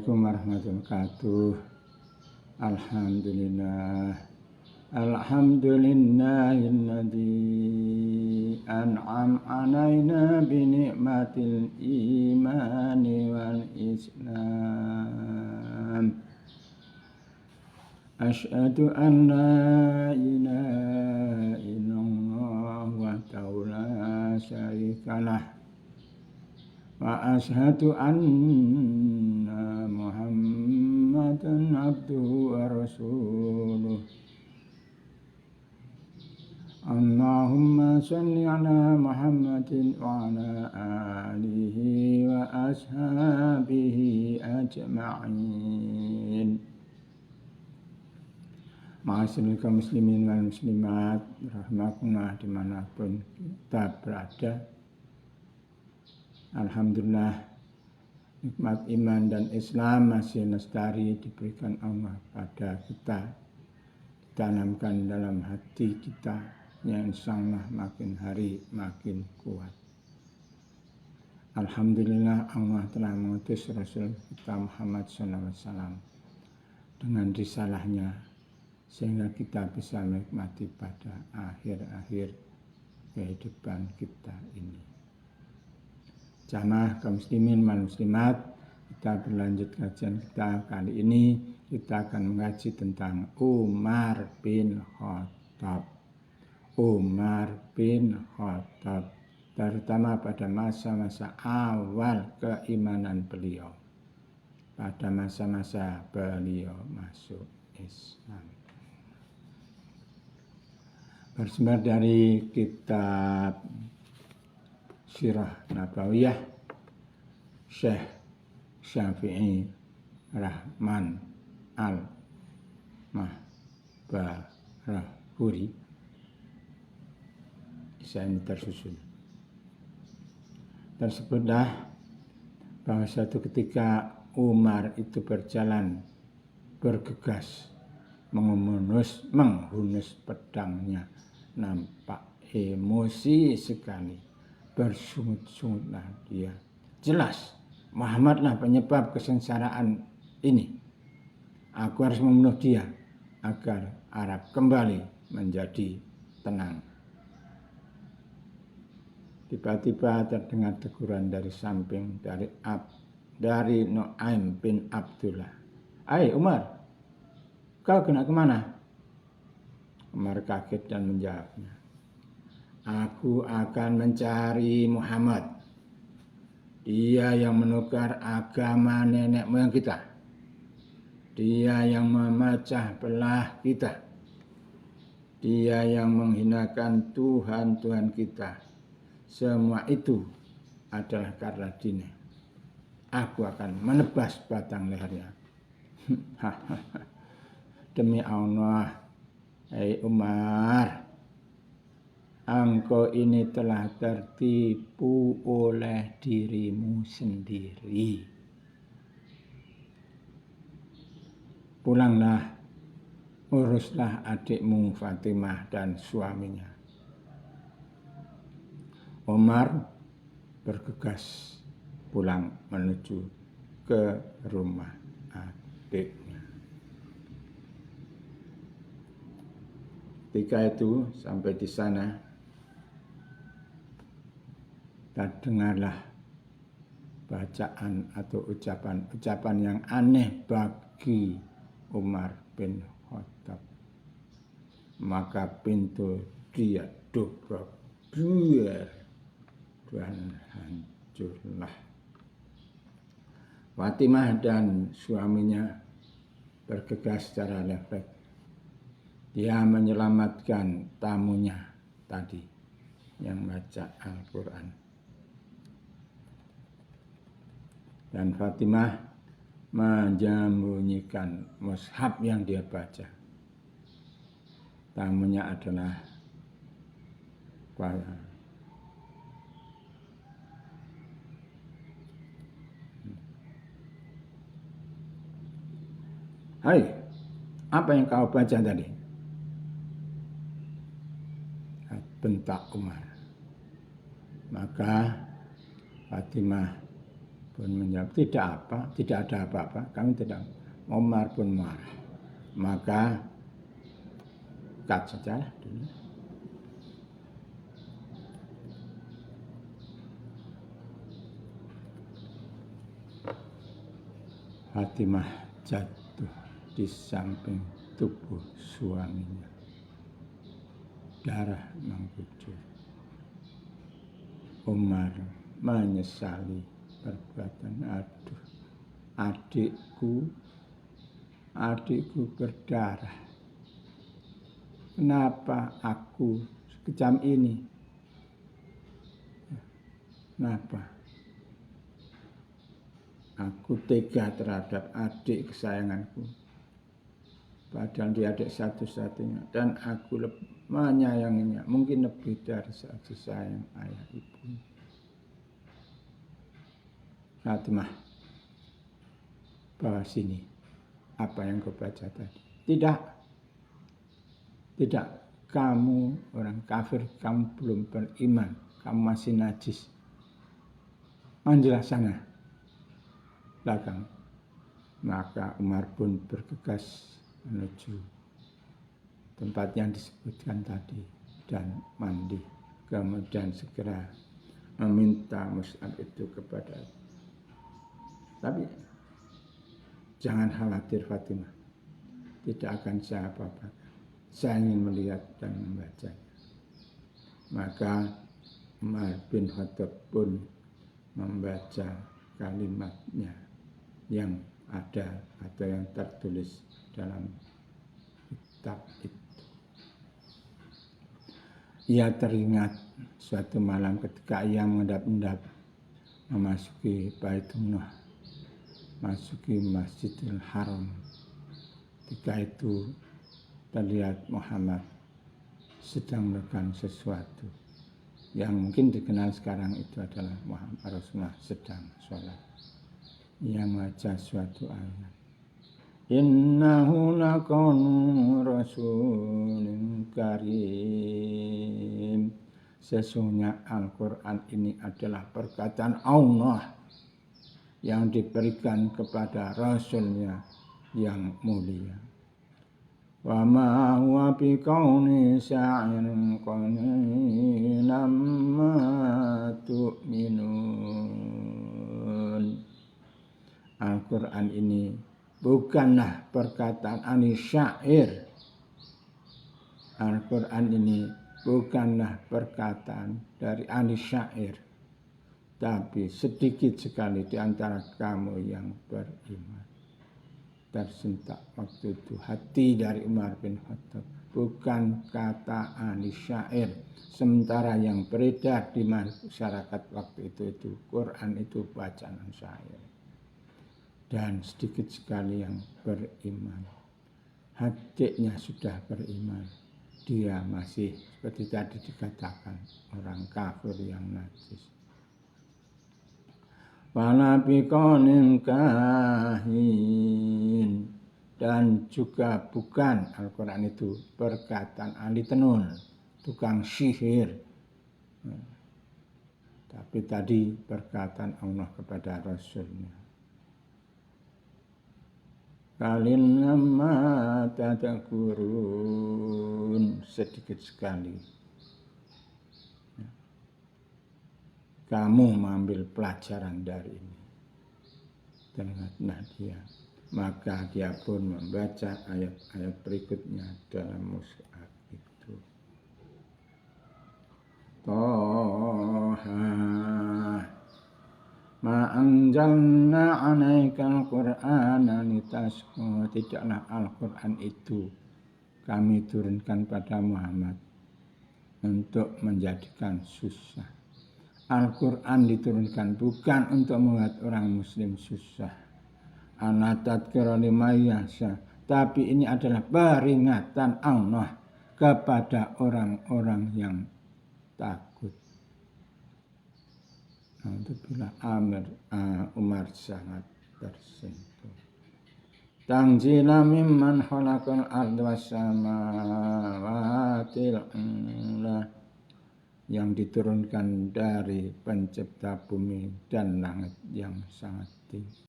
Assalamualaikum warahmatullahi wabarakatuh. Alhamdulillahilladzi an'am alaina bi ni'matil imani wal islam. Asyhadu an la ilaha illallah wahdahu la syarikalah wa asyhadu anna Muhammadan abduhu wa rasuluh. Allahumma shalli ala Muhammadin wa ala alihi wa ashabihi ajma'in. Ma'asyiral kaum muslimin wal muslimat, rahimakumullah dimanapun kita berada. Alhamdulillah, nikmat iman dan Islam masih lestari diberikan Allah pada kita, ditanamkan dalam hati kita yang insyaallah makin hari makin kuat. Alhamdulillah, Allah telah mengutus Rasul kita Muhammad SAW dengan risalahnya sehingga kita bisa menikmati pada akhir-akhir kehidupan kita ini. Jamaah kaum muslimin wal muslimat, kita berlanjut kajian kita. Kali ini kita akan mengaji tentang Umar bin Khattab. Umar bin Khattab, terutama pada masa-masa awal keimanan beliau, pada masa-masa beliau masuk Islam. Bersumber dari kitab Sirah Nabawiyah Syekh Syafi'i Rahman Al-Mahbarahuri. Kisah ini tersusun. Tersebutlah bahwa suatu ketika Umar itu berjalan bergegas menghunus pedangnya, nampak emosi sekali. Bersungut-sungutlah dia. Jelas Muhammadlah penyebab kesengsaraan ini. Aku harus membunuh dia agar Arab kembali menjadi tenang. Tiba-tiba terdengar teguran dari samping dari Nu'aim bin Abdullah. "Hai Umar, kau kemana?" Umar kaget dan menjawabnya, "Aku akan mencari Muhammad. Dia yang menukar agama nenek moyang kita. Dia yang memecah belah kita. Dia yang menghinakan Tuhan-Tuhan kita. Semua itu adalah karena dia. Aku akan menebas batang lehernya." Demi Allah, hai Umar, engkau ini telah tertipu oleh dirimu sendiri. Pulanglah, uruslah adikmu Fatimah dan suaminya. Umar bergegas pulang menuju ke rumah adiknya. Ketika itu sampai di sana, terdengarlah bacaan atau ucapan yang aneh bagi Umar bin Khattab. Maka pintu dia dobrak dan hancurlah. Fatimah dan suaminya bergegas secara refleks. Dia menyelamatkan tamunya tadi yang baca Al-Quran. Dan Fatimah menyembunyikan mushaf yang dia baca. Tamunya adalah "Hai, apa yang kau baca tadi?" bentak Umar. Maka Fatimah pun menjawab, tidak ada apa-apa, kami tidak. Umar pun marah, maka cut sajalah dulu. Fatimah jatuh di samping tubuh suaminya, darah mengucur. Umar menyesali perbuatan. Aduh, adikku berdarah. Kenapa aku sekejam ini? Kenapa? Aku tega terhadap adik kesayanganku. Padahal dia adik satu-satunya. Dan aku menyayanginya. Mungkin lebih dari kasih sayang ayah ibu. Fatimah, bawa sini apa yang kau baca tadi. Tidak. Kamu orang kafir, kamu belum beriman. Kamu masih najis. Mandilah sana. Belakang. Maka Umar pun bergegas menuju tempat yang disebutkan tadi dan mandi. Kemudian segera meminta Mus'ab itu kepada. Tapi jangan khawatir Fatimah, tidak akan saya apa-apakan. Saya ingin melihat dan membacanya. Maka Umar bin Khattab pun membaca kalimatnya yang ada atau yang tertulis dalam kitab itu. Ia teringat suatu malam ketika ia mengendap-endap memasuki Baitullah, masuki Masjidil Haram. Ketika itu terlihat Muhammad sedang melakukan sesuatu yang mungkin dikenal sekarang itu adalah Muhammad Rasulullah sedang sholat. Ia membaca suatu ayat. Innahu laqawlu rasulin karim. Sesungguhnya Al-Quran ini adalah perkataan Allah yang diberikan kepada Rasulnya yang mulia. Wa ma huwa biqauli sya'irin qalilan ma tu'minun. Al-Quran ini bukanlah perkataan syair. Al-Quran ini bukanlah perkataan dari syair. Tapi sedikit sekali di antara kamu yang beriman. Tersentak waktu itu hati dari Umar bin Khattab. Bukan kata syair. Sementara yang beredar di masyarakat waktu itu Quran itu bacaan syair. Dan sedikit sekali yang beriman. Hatinya sudah beriman. Dia masih seperti tadi dikatakan orang kafir yang najis. Wala biqaulin kahin, dan juga bukan Al-Quran itu perkataan ahli tenun, tukang sihir. Tapi tadi perkataan Allah kepada Rasulnya. Kalinama tadzakurun, sedikit sekali kamu mengambil pelajaran dari ini. Teringatlah dia. Maka dia pun membaca ayat-ayat berikutnya dalam mushaf itu. Toha ma anzalna 'alaikal qur'ana litasqa. Tidaklah Al-Quran itu kami turunkan pada Muhammad untuk menjadikan susah. Al-Quran diturunkan bukan untuk membuat orang muslim susah. Anatadkira liman yasha. Tapi ini adalah peringatan Allah kepada orang-orang yang takut. Alhamdulillah Umar sangat tersentuh. Tanzila mimman khalaqal arda was samawati ula. yang diturunkan dari pencipta bumi dan langit yang sangat tinggi.